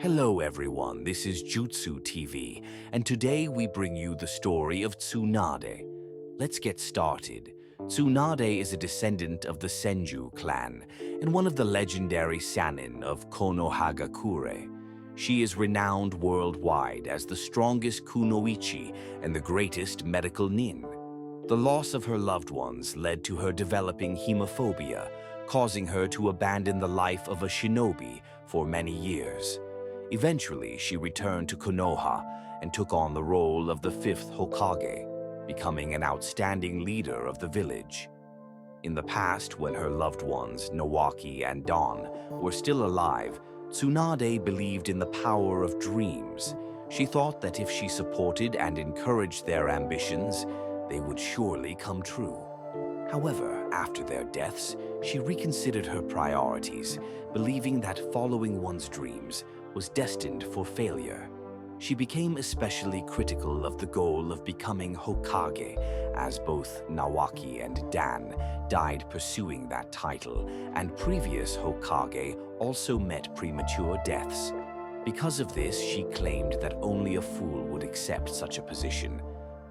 Hello everyone, this is Jutsu TV, and today we bring you the story of Tsunade. Let's get started. Tsunade is a descendant of the Senju clan and one of the legendary Sannin of Konoha. She is renowned worldwide as the strongest kunoichi and the greatest medical nin. The loss of her loved ones led to her developing hemophobia, causing her to abandon the life of a shinobi for many years. Eventually, she returned to Konoha and took on the role of the Fifth Hokage, becoming an outstanding leader of the village. In the past, when her loved ones, Nawaki and Dawn, were still alive, Tsunade believed in the power of dreams. She thought that if she supported and encouraged their ambitions, they would surely come true. However, after their deaths, she reconsidered her priorities, believing that following one's dreams was destined for failure. She became especially critical of the goal of becoming Hokage, as both Nawaki and Dan died pursuing that title, and previous Hokage also met premature deaths. Because of this, she claimed that only a fool would accept such a position.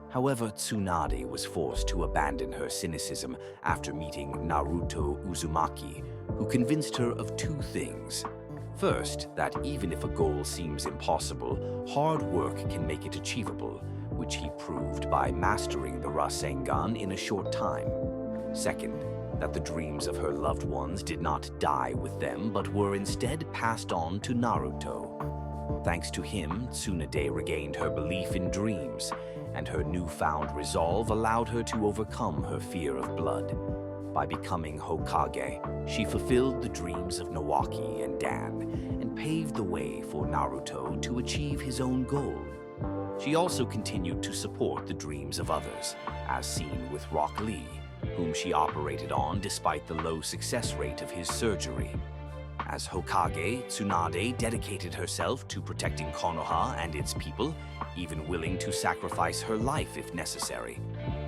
However, Tsunade was forced to abandon her cynicism after meeting Naruto Uzumaki, who convinced her of two things. First, that even if a goal seems impossible, hard work can make it achievable, which he proved by mastering the Rasengan in a short time. Second, that the dreams of her loved ones did not die with them, but were instead passed on to Naruto. Thanks to him, Tsunade regained her belief in dreams, and her newfound resolve allowed her to overcome her fear of blood. By becoming Hokage, she fulfilled the dreams of Nawaki and Dan and paved the way for Naruto to achieve his own goal. She also continued to support the dreams of others, as seen with Rock Lee, whom she operated on despite the low success rate of his surgery. As Hokage, Tsunade dedicated herself to protecting Konoha and its people, even willing to sacrifice her life if necessary.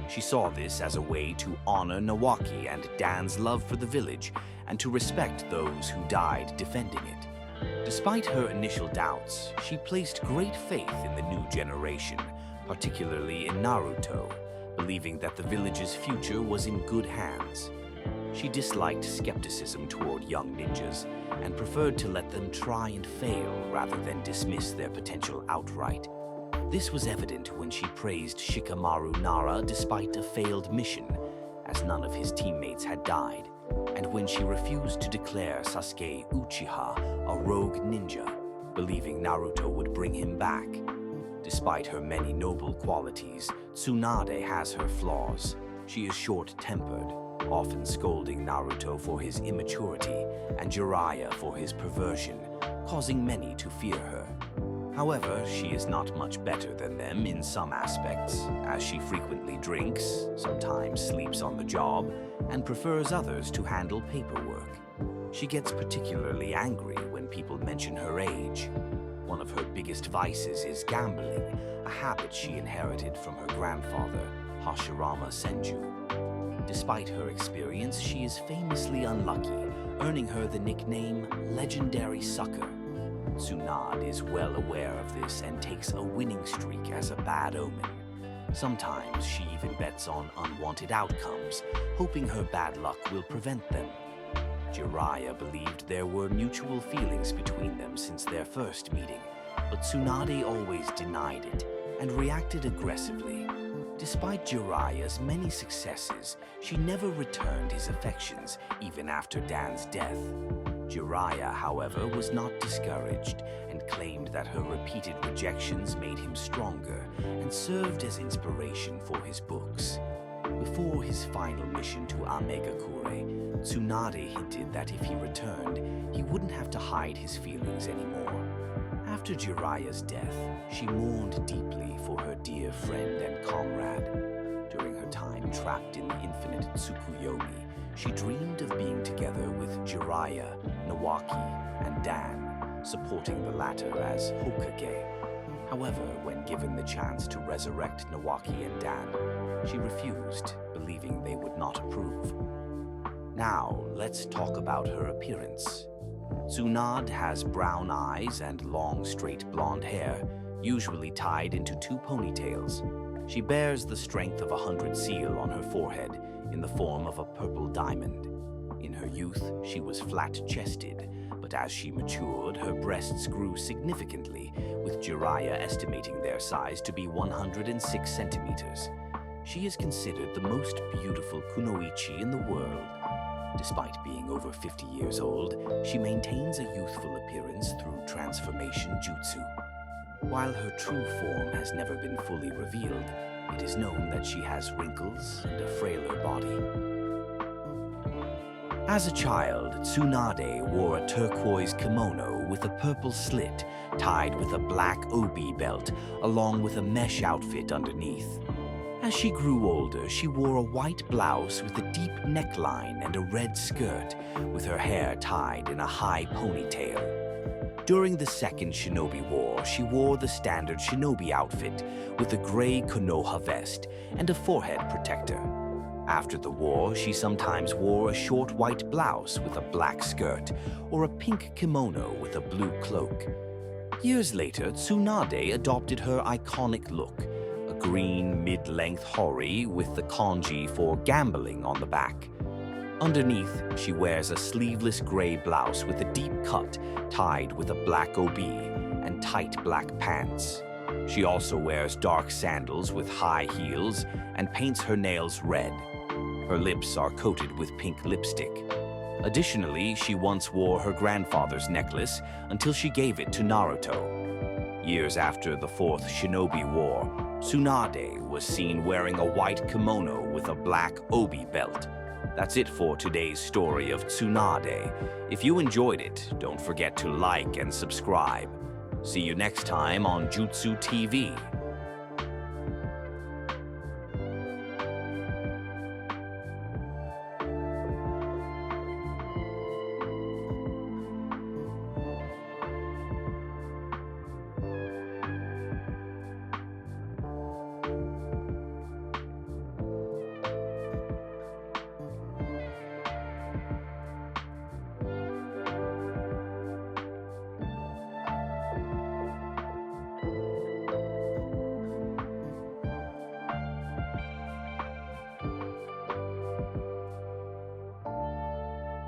She saw this as a way to honor Nawaki and Dan's love for the village and to respect those who died defending it. Despite her initial doubts, she placed great faith in the new generation, particularly in Naruto, believing that the village's future was in good hands. She disliked skepticism toward young ninjas and preferred to let them try and fail rather than dismiss their potential outright. This was evident when she praised Shikamaru Nara despite a failed mission, as none of his teammates had died, and when she refused to declare Sasuke Uchiha a rogue ninja, believing Naruto would bring him back. Despite her many noble qualities, Tsunade has her flaws. She is short-tempered, often scolding Naruto for his immaturity and Jiraiya for his perversion, causing many to fear her. However, she is not much better than them in some aspects, as she frequently drinks, sometimes sleeps on the job, and prefers others to handle paperwork. She gets particularly angry when people mention her age. One of her biggest vices is gambling, a habit she inherited from her grandfather, Hashirama Senju. Despite her experience, she is famously unlucky, earning her the nickname Legendary Sucker. Tsunade is well aware of this and takes a winning streak as a bad omen. Sometimes she even bets on unwanted outcomes, hoping her bad luck will prevent them. Jiraiya believed there were mutual feelings between them since their first meeting, but Tsunade always denied it and reacted aggressively. Despite Jiraiya's many successes, she never returned his affections even after Dan's death. Jiraiya, however, was not discouraged and claimed that her repeated rejections made him stronger and served as inspiration for his books. Before his final mission to Amegakure, Tsunade hinted that if he returned, he wouldn't have to hide his feelings anymore. After Jiraiya's death, she mourned deeply for her dear friend and comrade. During her time trapped in the infinite Tsukuyomi, she dreamed of being together with Jiraiya, Nawaki, and Dan, supporting the latter as Hokage. However, when given the chance to resurrect Nawaki and Dan, she refused, believing they would not approve. Now, let's talk about her appearance. Tsunade has brown eyes and long, straight blonde hair, usually tied into two ponytails. She bears the strength of 100 seal on her forehead in the form of a purple diamond. In her youth, she was flat-chested, but as she matured, her breasts grew significantly, with Jiraiya estimating their size to be 106 centimeters. She is considered the most beautiful kunoichi in the world. Despite being over 50 years old, she maintains a youthful appearance through transformation jutsu. While her true form has never been fully revealed, it is known that she has wrinkles and a frailer body. As a child, Tsunade wore a turquoise kimono with a purple slit tied with a black obi belt, along with a mesh outfit underneath. As she grew older, she wore a white blouse with a deep neckline and a red skirt, with her hair tied in a high ponytail. During the Second Shinobi War, she wore the standard shinobi outfit with a gray Konoha vest and a forehead protector. After the war, she sometimes wore a short white blouse with a black skirt or a pink kimono with a blue cloak. Years later, Tsunade adopted her iconic look, a green mid-length hori with the kanji for gambling on the back. Underneath, she wears a sleeveless gray blouse with a deep cut tied with a black obi and tight black pants. She also wears dark sandals with high heels and paints her nails red. Her lips are coated with pink lipstick. Additionally, she once wore her grandfather's necklace until she gave it to Naruto. Years after the Fourth Shinobi War, Tsunade was seen wearing a white kimono with a black obi belt. That's it for today's story of Tsunade. If you enjoyed it, don't forget to like and subscribe. See you next time on Jutsu TV.